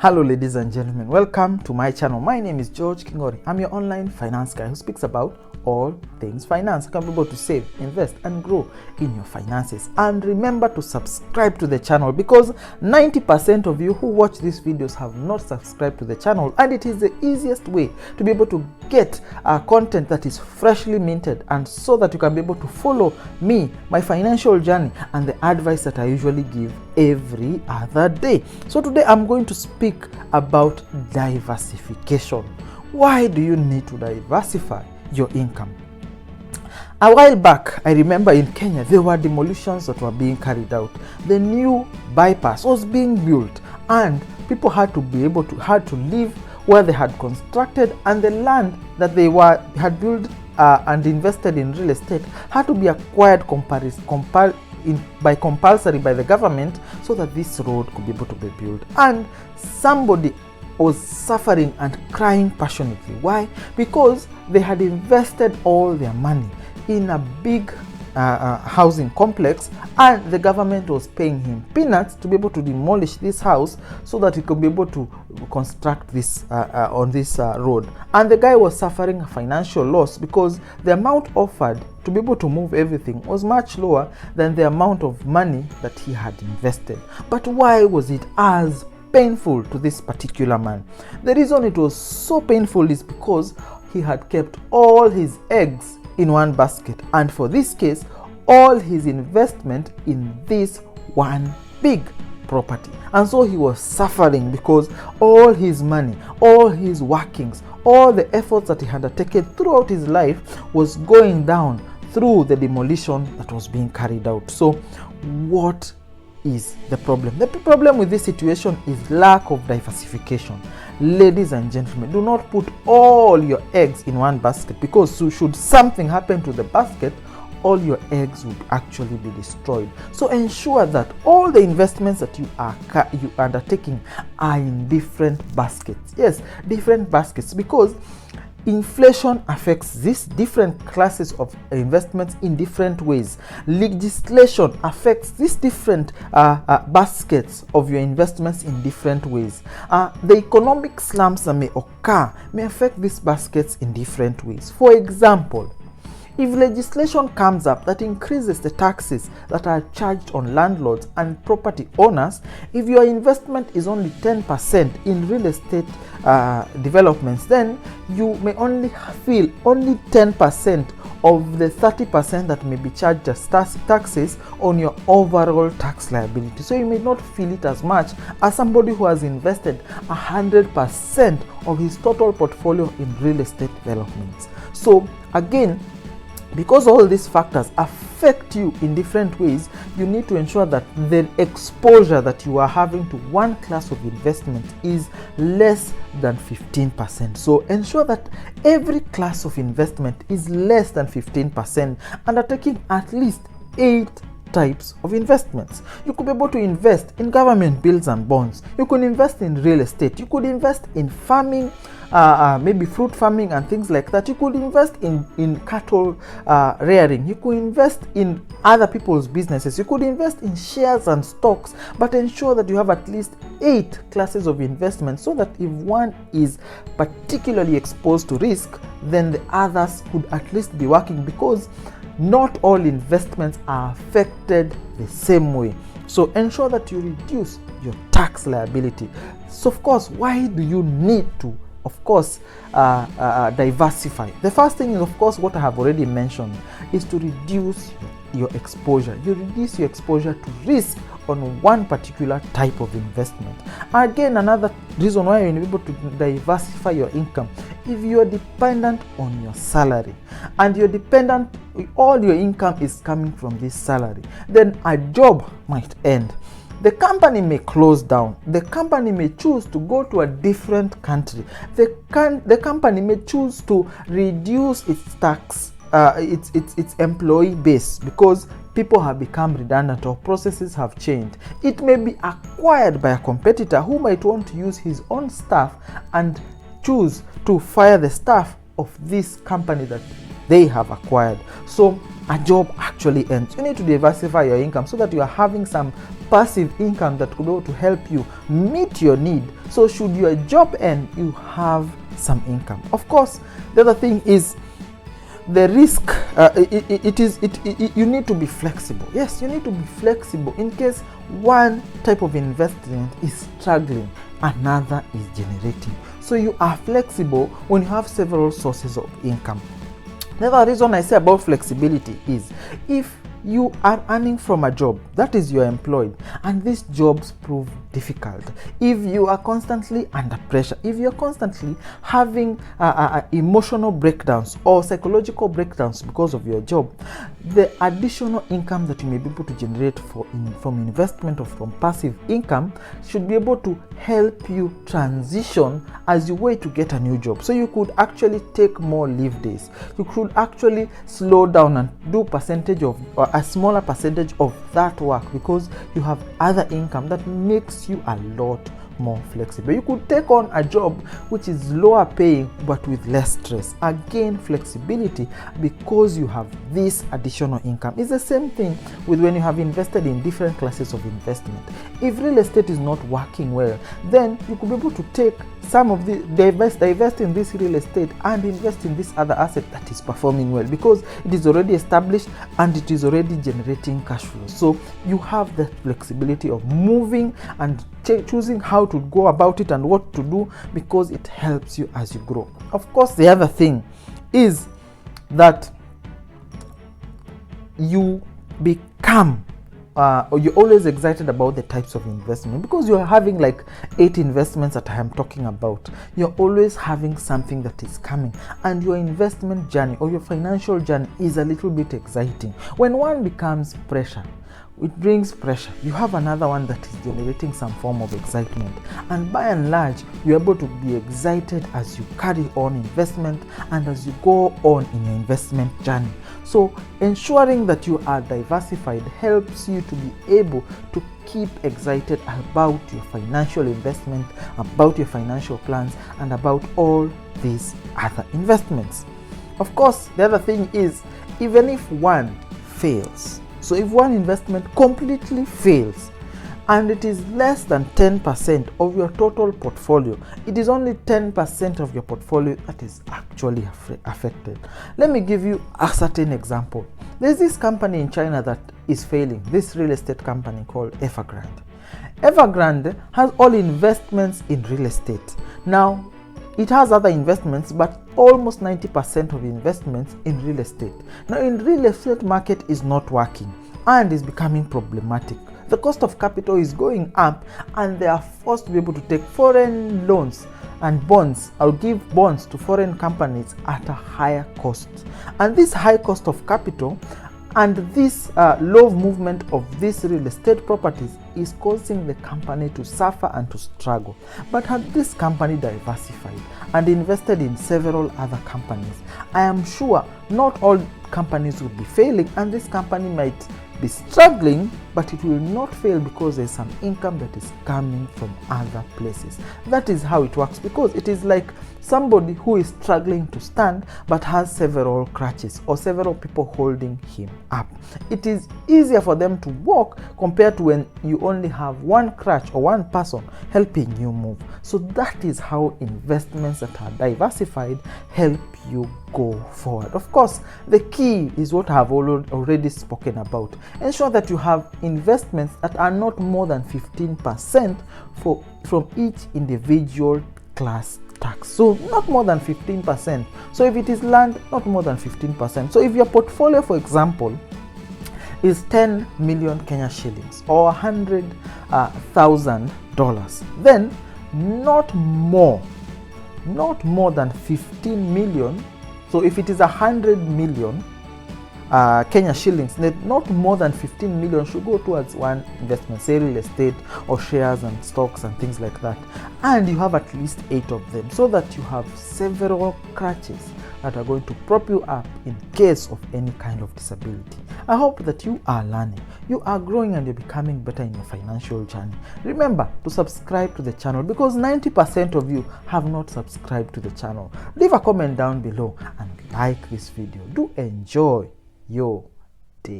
Hello ladies and gentlemen, welcome to my channel. My name is George Kingori. I'm your online finance guy who speaks about all things finance. Can be able to save, invest and grow in your finances. And remember to subscribe to the channel because 90% of you who watch these videos have not subscribed to the channel, and it is the easiest way to be able to get content that is freshly minted, and so that you can be able to follow me, my financial journey and the advice that I usually give every other day. So today I'm going to speak about diversification. Why do you need to diversify your income? A while back, I remember in Kenya, there were demolitions that were being carried out. The new bypass was being built, and people had to live where they had constructed, and the land that they had built and invested in real estate had to be acquired by compulsory by the government so that this road could be able to be built. And somebody was suffering and crying passionately. Why? Because they had invested all their money in a big housing complex, and the government was paying him peanuts to be able to demolish this house so that he could be able to construct this on this road. And the guy was suffering a financial loss because the amount offered to be able to move everything was much lower than the amount of money that he had invested. But why was it as painful to this particular man? The reason it was so painful is because he had kept all his eggs in one basket, and for this case, all his investment in this one big property. And so he was suffering because all his money, all his workings, all the efforts that he had undertaken throughout his life was going down through the demolition that was being carried out. So what is the problem? The problem with this situation is lack of diversification. Ladies and gentlemen, do not put all your eggs in one basket, because should something happen to the basket, all your eggs would actually be destroyed. So ensure that all the investments that you are undertaking are in different baskets. Yes, different baskets, because inflation affects these different classes of investments in different ways. Legislation affects these different baskets of your investments in different ways. The economic slumps that may occur may affect these baskets in different ways. For example, if legislation comes up that increases the taxes that are charged on landlords and property owners, if your investment is only 10% in real estate developments, then you may only feel only 10% of the 30% that may be charged as taxes on your overall tax liability. So you may not feel it as much as somebody who has invested 100% of his total portfolio in real estate developments. So again, because all these factors affect you in different ways, you need to ensure that the exposure that you are having to one class of investment is less than 15%. So ensure that every class of investment is less than 15%, undertaking at least 8 types of investments. You could be able to invest in government bills and bonds. You could invest in real estate. You could invest in farming, maybe fruit farming and things like that. You could invest in cattle rearing. You could invest in other people's businesses. You could invest in shares and stocks, but ensure that you have at least 8 classes of investment, so that if one is particularly exposed to risk, then the others could at least be working, because not all investments are affected the same way. So ensure that you reduce your tax liability. So of course, why do you need to diversify? The first thing is, of course, what I have already mentioned, is to reduce your exposure. You reduce your exposure to risk on one particular type of investment. Again, another reason why you're able to diversify your income, if you're dependent on your salary and all your income is coming from this salary, then a job might end. The company may close down. The company may choose to go to a different country. The company may choose to reduce its tax, its employee base, because people have become redundant or processes have changed. It may be acquired by a competitor who might want to use his own staff and choose to fire the staff of this company that they have acquired. So a job actually ends. You need to diversify your income so that you are having some passive income that could be able to help you meet your need. So should your job end, you have some income. Of course, the other thing is the risk. You need to be flexible. Yes, you need to be flexible in case one type of investment is struggling, another is generating. So you are flexible when you have several sources of income. The other reason I say about flexibility is if you are earning from a job, that is, you are employed, and these jobs prove difficult, if you are constantly under pressure, if you are constantly having emotional breakdowns or psychological breakdowns because of your job, the additional income that you may be able to generate from investment or from passive income should be able to help you transition as you wait to get a new job. So you could actually take more leave days. You could actually slow down and do percentage of a smaller percentage of that work because you have other income that makes you a lot more flexible. You could take on a job which is lower paying but with less stress. Again, flexibility because you have this additional income. It's the same thing with when you have invested in different classes of investment. If real estate is not working well, then you could be able to take some of the divest in this real estate and invest in this other asset that is performing well because it is already established and it is already generating cash flow. So you have the flexibility of moving and choosing how to go about it and what to do because it helps you as you grow. Of course, the other thing is that you become or you're always excited about the types of investment because you're having like 8 investments that I am talking about. You're always having something that is coming, and your investment journey or your financial journey is a little bit exciting. When one becomes pressure, it brings pressure. You have another one that is generating some form of excitement, and by and large you're able to be excited as you carry on investment and as you go on in your investment journey. So ensuring that you are diversified helps you to be able to keep excited about your financial investment, about your financial plans, and about all these other investments. Of course, the other thing is, even if one fails, so if one investment completely fails and it is less than 10% of your total portfolio, it is only 10% of your portfolio that is actually affected. Let me give you a certain example. There's this company in China that is failing, this real estate company called Evergrande. Evergrande has all investments in real estate. Now, it has other investments, but almost 90% of investments in real estate. Now, in real estate market is not working and is becoming problematic. The cost of capital is going up and they are forced to be able to take foreign loans and bonds. I'll give bonds to foreign companies at a higher cost. And this high cost of capital and this low movement of these real estate properties is causing the company to suffer and to struggle. But had this company diversified and invested in several other companies, I am sure not all companies would be failing and this company might be struggling, but it will not fail because there's some income that is coming from other places. That is how it works, because it is like somebody who is struggling to stand but has several crutches or several people holding him up. It is easier for them to walk compared to when you only have one crutch or one person helping you move. So that is how investments that are diversified help you go forward. Of course, the key is what I have already spoken about. Ensure that you have investments that are not more than 15% from each individual class tax. So not more than 15%. So if it is land, not more than 15%. So if your portfolio, for example, is 10 million Kenya shillings or $100,000, then not more than 15 million. So if it is 100 million Kenya shillings, then not more than 15 million should go towards one investment, say real estate or shares and stocks and things like that. And you have at least 8 of them, so that you have several crutches that are going to prop you up in case of any kind of disability. I hope that you are learning, you are growing, and you're becoming better in your financial journey. Remember to subscribe to the channel, because 90% of you have not subscribed to the channel. Leave a comment down below and like this video. Do enjoy your day.